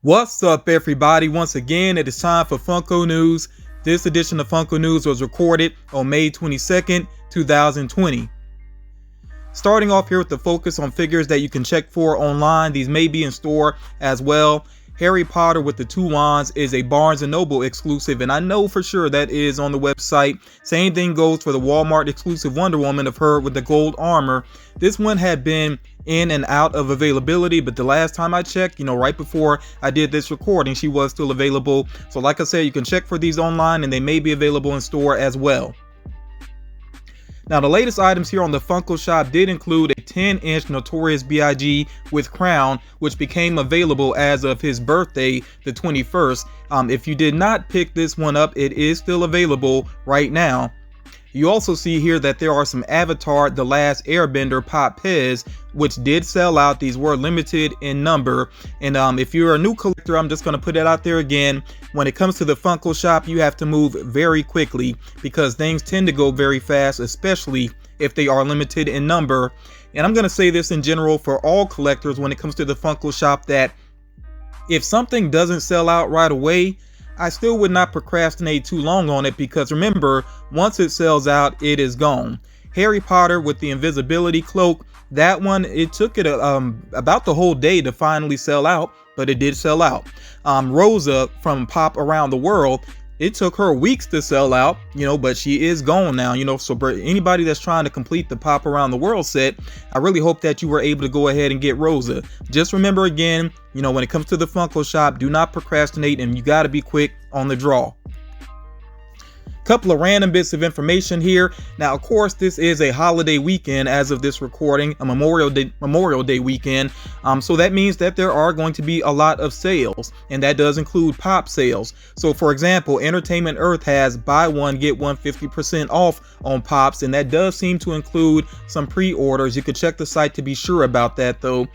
What's up, everybody? Once again, it is time for Funko News. This edition of Funko News was recorded on May 22nd, 2020. Starting off here with the focus on figures that you can check for online. These may be in store as well. Harry Potter with the two wands is a Barnes & Noble exclusive, and I know for sure that is on the website. Same thing goes for the Walmart exclusive Wonder Woman of her with the gold armor. This one had been in and out of availability, but the last time I checked, right before I did this recording, she was still available. So like I said, you can check for these online and they may be available in store as well. Now, the latest items here on the Funko shop did include a 10-inch Notorious B.I.G. with crown, which became available as of his birthday, the 21st. If you did not pick this one up, it is still available right now. You also see here that there are some Avatar The Last Airbender Pop Pez, which did sell out. These were limited in number. And if you're a new collector, I'm just going to put it out there again. When it comes to the Funko shop, you have to move very quickly because things tend to go very fast, especially if they are limited in number. And I'm going to say this in general for all collectors when it comes to the Funko shop, that if something doesn't sell out right away, I still would not procrastinate too long on it, because remember, once it sells out, it is gone. Harry Potter with the invisibility cloak, that one, it took it about the whole day to finally sell out, but it did sell out. Rosa from Pop Around the World, it took her weeks to sell out, but she is gone now, so for anybody that's trying to complete the Pop Around the World set, I really hope that you were able to go ahead and get Rosa. Just remember again, when it comes to the Funko shop, do not procrastinate and you got to be quick on the draw. Couple of random bits of information here. Now, of course, this is a holiday weekend as of this recording, a Memorial Day weekend. So that means that there are going to be a lot of sales, and that does include pop sales. So for example, Entertainment Earth has buy one, get one 50% off on pops, and that does seem to include some pre-orders. You could check the site to be sure about that though.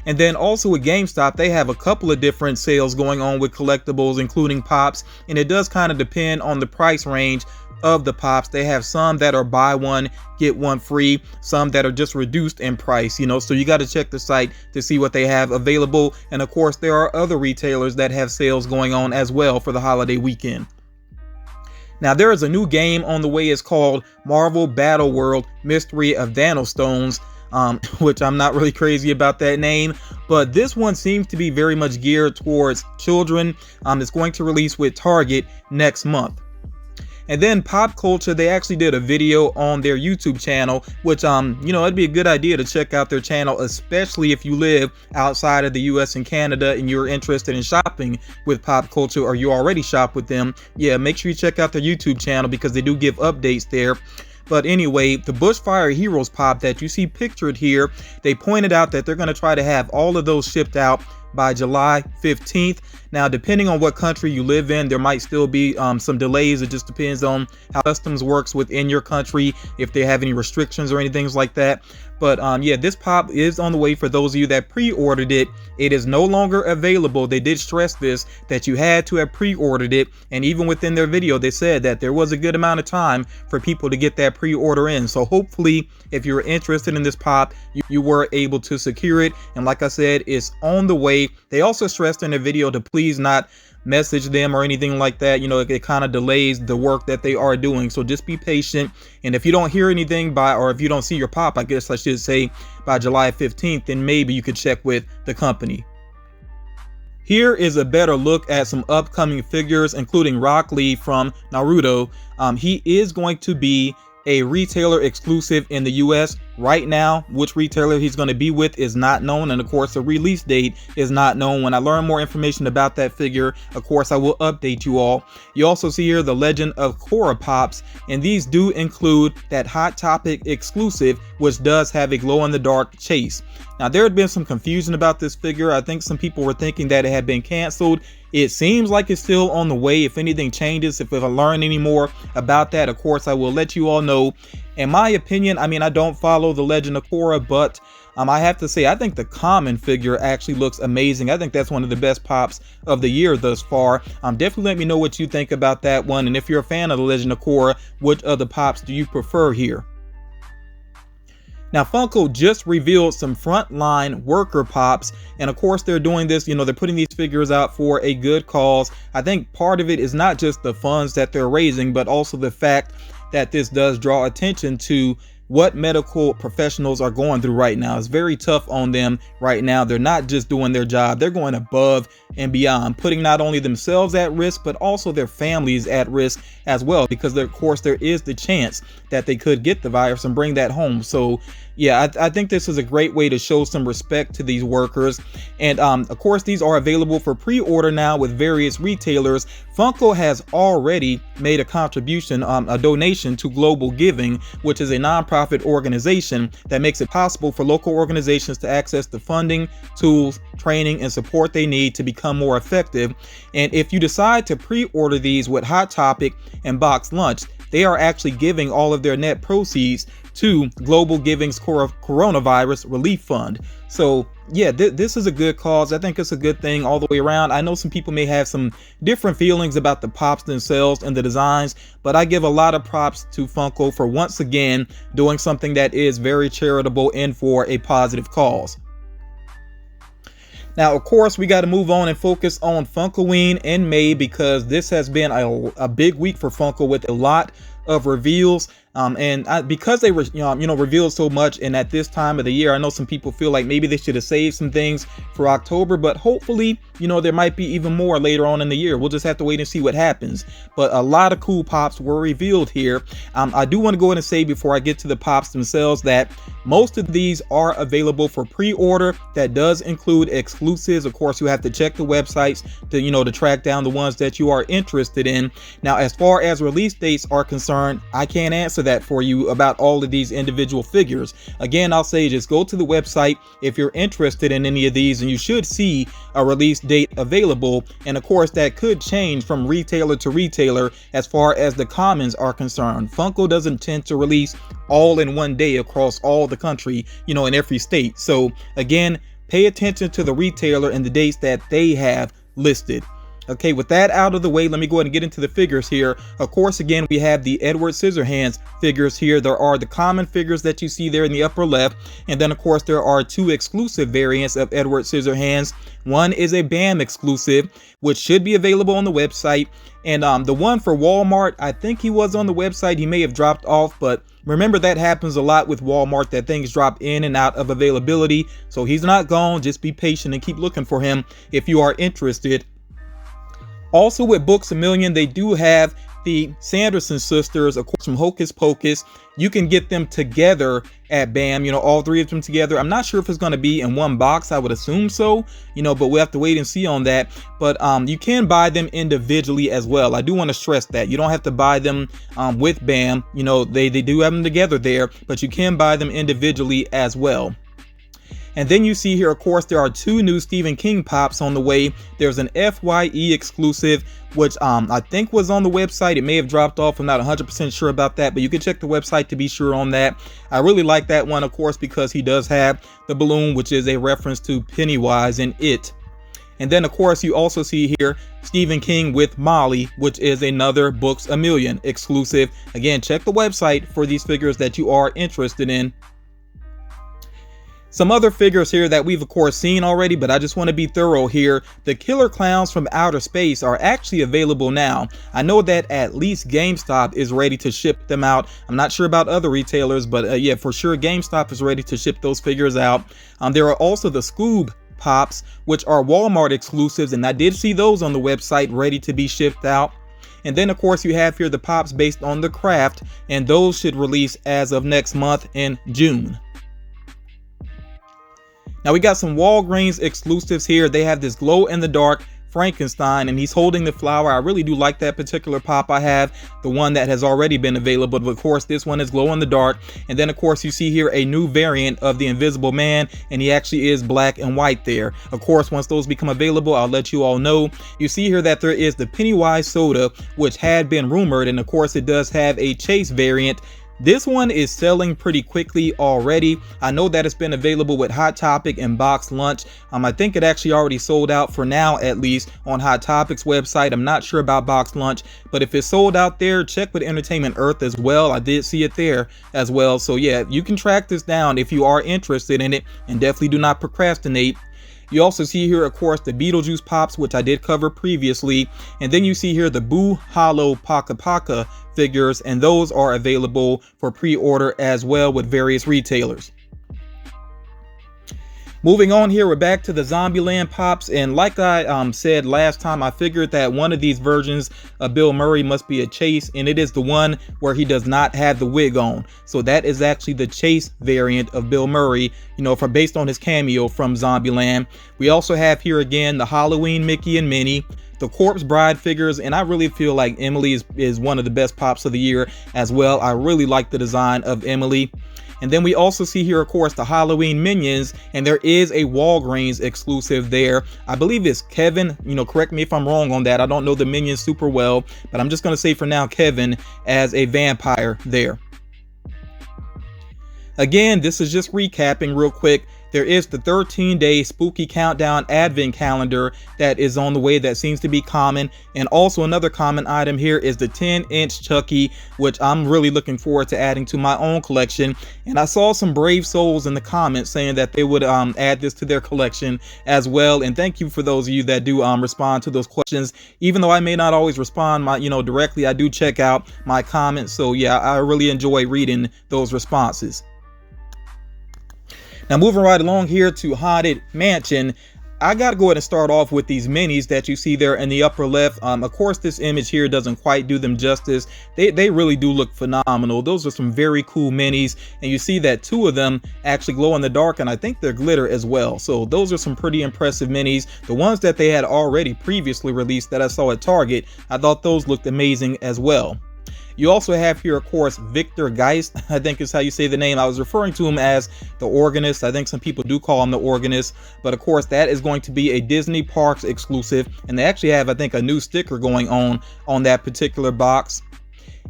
And then also with GameStop, they have a couple of different sales going on with collectibles, including pops, and it does kind of depend on the price range of the pops. They have some that are buy one get one free, some that are just reduced in price, so you got to check the site to see what they have available. And of course, there are other retailers that have sales going on as well for the holiday weekend. Now, there is a new game on the way. It's called Marvel Battle World Mystery of Stones, which I'm not really crazy about that name, but this one seems to be very much geared towards children. It's going to release with Target next month. And then Pop Culture, they actually did a video on their YouTube channel, which, it'd be a good idea to check out their channel, especially if you live outside of the US and Canada and you're interested in shopping with Pop Culture, or you already shop with them. Yeah, make sure you check out their YouTube channel because they do give updates there. But anyway, the Bushfire Heroes pop that you see pictured here, they pointed out that they're going to try to have all of those shipped out by July 15th. Now, depending on what country you live in, there might still be some delays. It just depends on how customs works within your country, if they have any restrictions or anything like that. But yeah, this pop is on the way for those of you that pre-ordered it. It is no longer available. They did stress this, that you had to have pre-ordered it. And even within their video, they said that there was a good amount of time for people to get that pre-order in. So hopefully, if you're interested in this pop, you were able to secure it. And like I said, it's on the way. They also stressed in their video to please not message them or anything like that. It kind of delays the work that they are doing, so just be patient. And if you don't hear anything or if you don't see your pop, I guess I should say, by July 15th, then maybe you could check with the company. Here is a better look at some upcoming figures, including Rock Lee from Naruto. He is going to be a retailer exclusive in the US. Right now, which retailer he's going to be with is not known, and of course the release date is not known. When I learn more information about that figure, of course I will update you all. You also see here the Legend of Korra pops, and these do include that Hot Topic exclusive, which does have a glow-in-the-dark chase. Now, there had been some confusion about this figure. I think some people were thinking that it had been canceled. It seems like it's still on the way. If anything changes, if I learn any more about that, of course I will let you all know. In my opinion, I don't follow the Legend of Korra, but I have to say, I think the common figure actually looks amazing. I think that's one of the best pops of the year thus far. Definitely let me know what you think about that one. And if you're a fan of the Legend of Korra, which of the pops do you prefer here? Now, Funko just revealed some frontline worker pops, and of course they're doing this, they're putting these figures out for a good cause. I think part of it is not just the funds that they're raising, but also the fact that this does draw attention to what medical professionals are going through right now. It's very tough on them right now. They're not just doing their job, they're going above and beyond, putting not only themselves at risk, but also their families at risk as well, because of course there is the chance that they could get the virus and bring that home. So yeah, I think this is a great way to show some respect to these workers. And of course, these are available for pre-order now with various retailers. Funko has already made a contribution, a donation to Global Giving, which is a nonprofit organization that makes it possible for local organizations to access the funding, tools, training, and support they need to become more effective. And if you decide to pre-order these with Hot Topic and Box Lunch, they are actually giving all of their net proceeds to Global Giving's Coronavirus Relief Fund. So yeah, this is a good cause. I think it's a good thing all the way around. I know some people may have some different feelings about the pops themselves and the designs, but I give a lot of props to Funko for once again doing something that is very charitable and for a positive cause. Now, of course, we got to move on and focus on Funkoween in May, because this has been a big week for Funko with a lot of reveals. Because they were, revealed so much, and at this time of the year, I know some people feel like maybe they should have saved some things for October, but hopefully, there might be even more later on in the year. We'll just have to wait and see what happens. But a lot of cool pops were revealed here. I do want to go ahead and say before I get to the pops themselves that most of these are available for pre-order. That does include exclusives. Of course, you have to check the websites to, to track down the ones that you are interested in. Now, as far as release dates are concerned, I can't answer that for you about all of these individual figures. Again, I'll say just go to the website if you're interested in any of these, and you should see a release date available. And of course, that could change from retailer to retailer as far as the commons are concerned. Funko doesn't tend to release all in one day across all the country, in every state. So again, pay attention to the retailer and the dates that they have listed. Okay, with that out of the way, let me go ahead and get into the figures here. Of course, again, we have the Edward Scissorhands figures here. There are the common figures that you see there in the upper left. And then, of course, there are two exclusive variants of Edward Scissorhands. One is a BAM exclusive, which should be available on the website. And the one for Walmart, I think he was on the website. He may have dropped off, but remember, that happens a lot with Walmart, that things drop in and out of availability. So he's not gone. Just be patient and keep looking for him if you are interested. Also with Books A Million, they do have the Sanderson sisters, of course, from Hocus Pocus. You can get them together at BAM, all three of them together. I'm not sure if it's going to be in one box. I would assume so, but we'll have to wait and see on that. But you can buy them individually as well. I do want to stress that you don't have to buy them with BAM. They do have them together there, but you can buy them individually as well. And then you see here, of course, there are two new Stephen King pops on the way. There's an FYE exclusive, which I think was on the website. It may have dropped off. I'm not 100% sure about that, but you can check the website to be sure on that. I really like that one, of course, because he does have the balloon, which is a reference to Pennywise in It. And then, of course, you also see here Stephen King with Molly, which is another Books A Million exclusive. Again, check the website for these figures that you are interested in. Some other figures here that we've of course seen already, but I just want to be thorough here. The Killer Clowns from Outer Space are actually available now. I know that at least GameStop is ready to ship them out. I'm not sure about other retailers, but yeah, for sure GameStop is ready to ship those figures out. There are also the Scoob Pops, which are Walmart exclusives, and I did see those on the website ready to be shipped out. And then, of course, you have here the Pops based on The Craft, and those should release as of next month in June. Now we got some Walgreens exclusives here. They have this glow-in-the-dark Frankenstein, and he's holding the flower. I really do like that particular pop. I have the one that has already been available, but of course this one is glow-in-the-dark. And then, of course, you see here a new variant of the Invisible Man, and he actually is black and white there. Of course, once those become available, I'll let you all know. You see here that there is the Pennywise soda, which had been rumored, and of course it does have a Chase variant This one is selling pretty quickly already. I know that it's been available with Hot Topic and Box Lunch. I think it actually already sold out for now, at least on Hot Topic's website. I'm not sure about Box Lunch, but if it's sold out there, check with Entertainment Earth as well. I did see it there as well. So yeah, you can track this down if you are interested in it, and definitely do not procrastinate. You also see here, of course, the Beetlejuice Pops, which I did cover previously. And then you see here the Boo Hollow Paka Paka figures, and those are available for pre-order as well with various retailers. Moving on here, we're back to the Zombieland Pops, and like I said last time, I figured that one of these versions of Bill Murray must be a Chase, and it is the one where he does not have the wig on. So that is actually the Chase variant of Bill Murray, you know, based on his cameo from Zombieland. We also have here again the Halloween Mickey and Minnie, the Corpse Bride figures, and I really feel like Emily is one of the best Pops of the year as well. I really like the design of Emily. And then we also see here, of course, the Halloween Minions, and there is a Walgreens exclusive there. I believe it's Kevin, you know, correct me if I'm wrong on that. I don't know the Minions super well, but I'm just going to say for now Kevin as a vampire there. Again, this is just recapping real quick. There is the 13-day spooky countdown advent calendar that is on the way that seems to be common. And also another common item here is the 10-inch Chucky, which I'm really looking forward to adding to my own collection. And I saw some brave souls in the comments saying that they would add this to their collection as well. And thank you for those of you that do respond to those questions. Even though I may not always respond directly, I do check out my comments. So yeah, I really enjoy reading those responses. Now moving right along here to Haunted Mansion, I gotta go ahead and start off with these minis that you see there in the upper left. Of course, this image here doesn't quite do them justice. They really do look phenomenal. Those are some very cool minis, and you see that two of them actually glow in the dark, and I think they're glitter as well. So those are some pretty impressive minis. The ones that they had already previously released that I saw at Target, I thought those looked amazing as well. You also have here, of course, Victor Geist, I think is how you say the name. I was referring to him as the organist. I think some people do call him the organist, but of course that is going to be a Disney Parks exclusive, and they actually have, I think, a new sticker going on that particular box.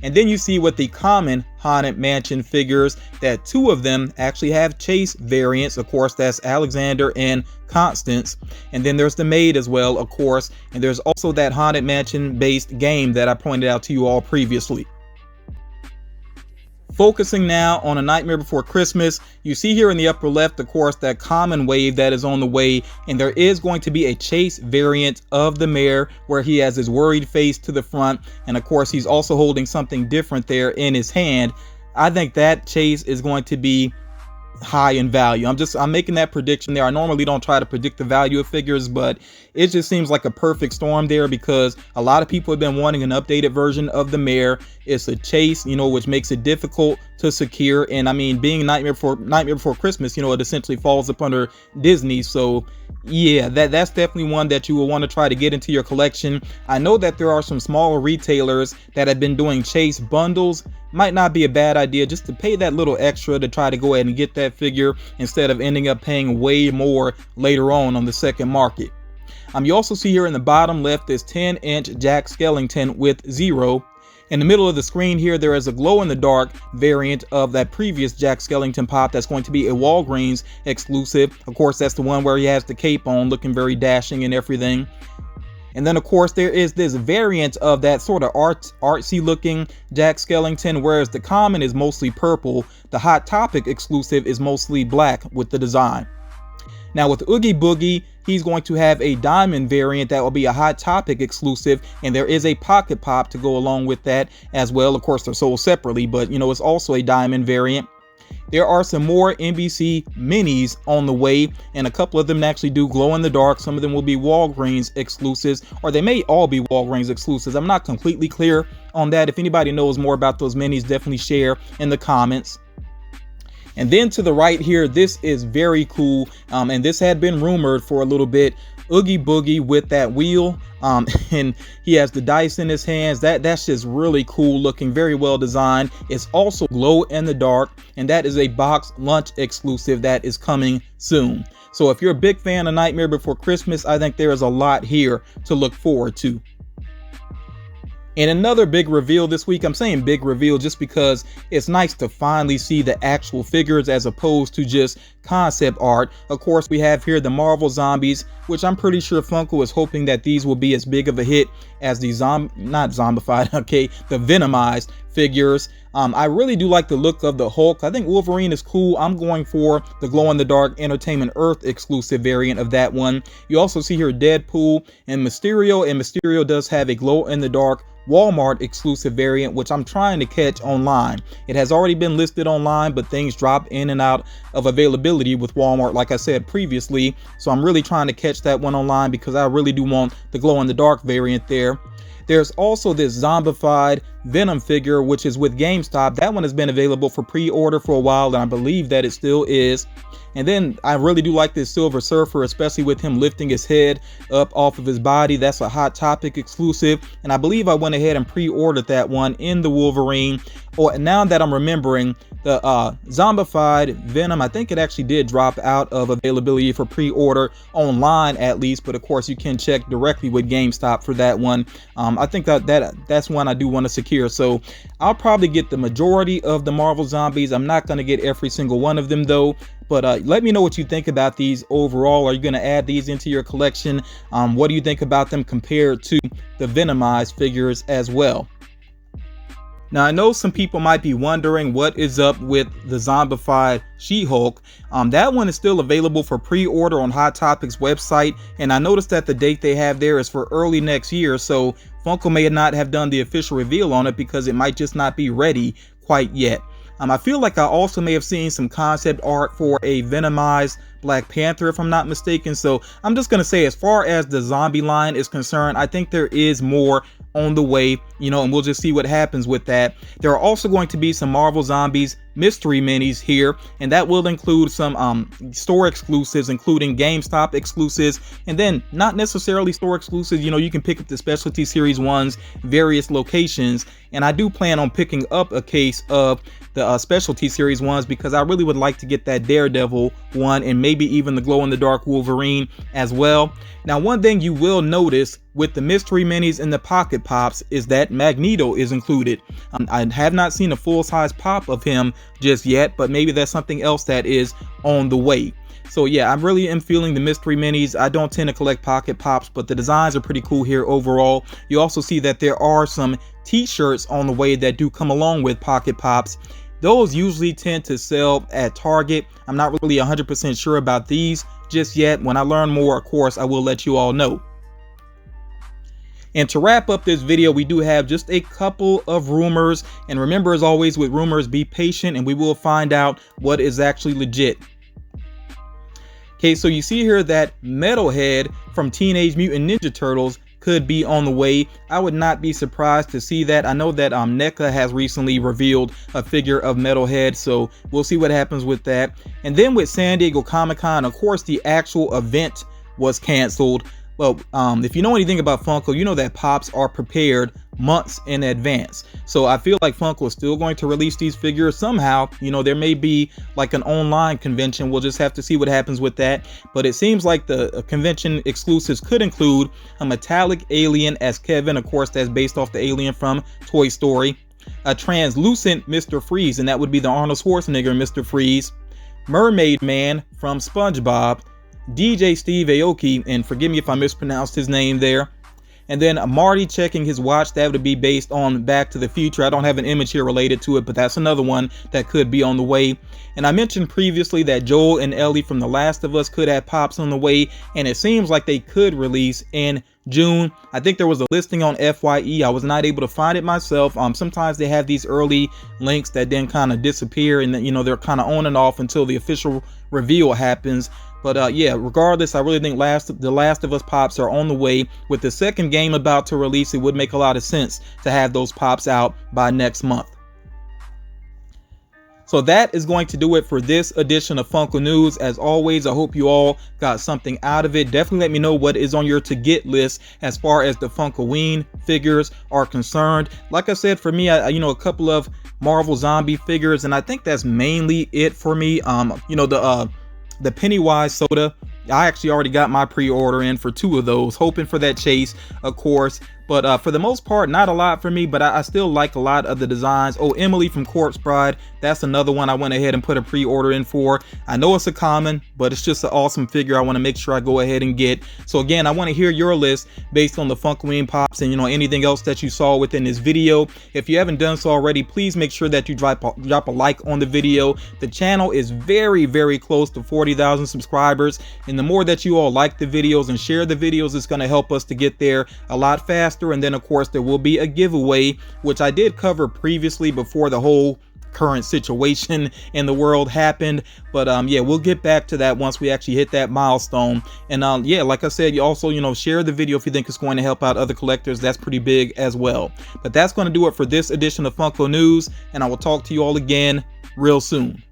And then you see with the common Haunted Mansion figures that two of them actually have Chase variants. Of course, that's Alexander and Constance. And then there's the maid as well, of course. And there's also that Haunted Mansion based game that I pointed out to you all previously. Focusing now on A Nightmare Before Christmas, you see here in the upper left, of course, that common wave that is on the way, and there is going to be a Chase variant of the mayor where he has his worried face to the front, and of course he's also holding something different there in his hand. I think that Chase is going to be high in value. I'm making that prediction there. I normally don't try to predict the value of figures, but it just seems like a perfect storm there because a lot of people have been wanting an updated version of the mayor. It's a Chase, which makes it difficult to secure. And I mean, being Nightmare Before Christmas, it essentially falls up under Disney. So yeah, that's definitely one that you will want to try to get into your collection. I know that there are some smaller retailers that have been doing Chase bundles. Might not be a bad idea just to pay that little extra to try to go ahead and get that figure instead of ending up paying way more later on the second market. You also see here in the bottom left this 10-inch Jack Skellington with Zero. In the middle of the screen here, there is a glow-in-the-dark variant of that previous Jack Skellington pop that's going to be a Walgreens exclusive. Of course, that's the one where he has the cape on, looking very dashing and everything. And then, of course, there is this variant of that sort of artsy looking Jack Skellington, whereas the common is mostly purple. The Hot Topic exclusive is mostly black with the design. Now with Oogie Boogie, he's going to have a diamond variant that will be a Hot Topic exclusive, and there is a pocket pop to go along with that as well. Of course, they're sold separately, but it's also a diamond variant. There are some more NBC minis on the way, and a couple of them actually do glow in the dark. Some of them will be Walgreens exclusives, or they may all be Walgreens exclusives. I'm not completely clear on that. If anybody knows more about those minis, definitely share in the comments. And then to the right here, this is very cool, and this had been rumored for a little bit. Oogie Boogie with that wheel, and he has the dice in his hands. That's just really cool looking, very well designed. It's also glow in the dark, and that is a Box Lunch exclusive that is coming soon. So if you're a big fan of Nightmare Before Christmas, I think there is a lot here to look forward to. And another big reveal this week, I'm saying big reveal just because it's nice to finally see the actual figures as opposed to just concept art. Of course, we have here the Marvel Zombies, which I'm pretty sure Funko is hoping that these will be as big of a hit as the not zombified, okay, the Venomized figures. I really do like the look of the Hulk. I think Wolverine is cool. I'm going for the glow-in-the-dark Entertainment Earth exclusive variant of that one. You also see here Deadpool and Mysterio does have a glow-in-the-dark Walmart exclusive variant, which I'm trying to catch online. It has already been listed online, but things drop in and out of availability with Walmart, like I said previously. So I'm really trying to catch that one online because I really do want the glow-in-the-dark variant there. There's also this zombified Venom figure, which is with GameStop. That one has been available for pre-order for a while, and I believe that it still is. And then I really do like this Silver Surfer, especially with him lifting his head up off of his body. That's a Hot Topic exclusive, and I believe I went ahead and pre-ordered that one in the Wolverine. Or now that I'm remembering, the zombified Venom, I think it actually did drop out of availability for pre-order online at least, but of course you can check directly with GameStop for that one. I think that's one I do want to secure, so I'll probably get the majority of the Marvel Zombies. I'm not going to get every single one of them though. But let me know what you think about these overall. Are you going to add these into your collection? What do you think about them compared to the Venomized figures as well? Now, I know some people might be wondering what is up with the zombified She-Hulk. That one is still available for pre-order on Hot Topic's website, and I noticed that the date they have there is for early next year, so Funko may not have done the official reveal on it because it might just not be ready quite yet. I feel like I also may have seen some concept art for a Venomized Black Panther, if I'm not mistaken. So I'm just going to say, as far as the zombie line is concerned, I think there is more on the way, and we'll just see what happens with that. There are also going to be some Marvel Zombies mystery minis here, and that will include some store exclusives, including GameStop exclusives, and then not necessarily store exclusives. You can pick up the specialty series ones, various locations, and I do plan on picking up a case of the specialty series ones because I really would like to get that Daredevil one and maybe even the glow-in-the-dark Wolverine as well. Now, one thing you will notice with the mystery minis and the pocket pops is that Magneto is included. I have not seen a full-size pop of him just yet, but maybe that's something else that is on the way. So yeah, I really am feeling the mystery minis. I don't tend to collect pocket pops, but the designs are pretty cool here overall. You also see that there are some t-shirts on the way that do come along with pocket pops. Those usually tend to sell at Target. I'm not really 100% sure about these just yet. When I learn more, of course, I will let you all know. And to wrap up this video, we do have just a couple of rumors. And remember, as always, with rumors, be patient and we will find out what is actually legit. Okay, so you see here that Metalhead from Teenage Mutant Ninja Turtles could be on the way. I would not be surprised to see that. I know that NECA has recently revealed a figure of Metalhead, so we'll see what happens with that. And then with San Diego Comic-Con, of course, the actual event was canceled. Well, if you know anything about Funko, you know that pops are prepared months in advance. So I feel like Funko is still going to release these figures somehow. There may be like an online convention. We'll just have to see what happens with that. But it seems like the convention exclusives could include a metallic alien as Kevin. Of course, that's based off the alien from Toy Story. A translucent Mr. Freeze, and that would be the Arnold Schwarzenegger Mr. Freeze. Mermaid Man from SpongeBob. DJ Steve Aoki, and forgive me if I mispronounced his name there. And then Marty checking his watch, that would be based on Back to the Future. I don't have an image here related to it, but that's another one that could be on the way. And I mentioned previously that Joel and Ellie from The Last of Us could have pops on the way, and it seems like they could release in June. I think there was a listing on FYE. I was not able to find it myself. Sometimes they have these early links that then kind of disappear, and then, they're kind of on and off until the official reveal happens. But yeah, regardless, I really think The Last of Us pops are on the way. With the second game about to release, it would make a lot of sense to have those pops out by next month. So that is going to do it for this edition of Funko News. As always, I hope you all got something out of it. Definitely let me know what is on your to-get list as far as the Funkoween figures are concerned. Like I said, for me, a couple of Marvel Zombie figures, and I think that's mainly it for me. The Pennywise soda, I actually already got my pre-order in for 2 of those, hoping for that chase, of course. But for the most part, not a lot for me, but I still like a lot of the designs. Oh, Emily from Corpse Bride, that's another one I went ahead and put a pre-order in for. I know it's a common, but it's just an awesome figure I want to make sure I go ahead and get. So again, I want to hear your list based on the Funkoween Pops and, you know, anything else that you saw within this video. If you haven't done so already, please make sure that you drop a like on the video. The channel is very, very close to 40,000 subscribers, and the more that you all like the videos and share the videos, it's going to help us to get there a lot faster. And then of course there will be a giveaway, which I did cover previously before the whole current situation in the world happened. But yeah, we'll get back to that once we actually hit that milestone. And yeah, like I said, you also, you know, share the video if you think it's going to help out other collectors. That's pretty big as well. But that's going to do it for this edition of Funko News, and I will talk to you all again real soon.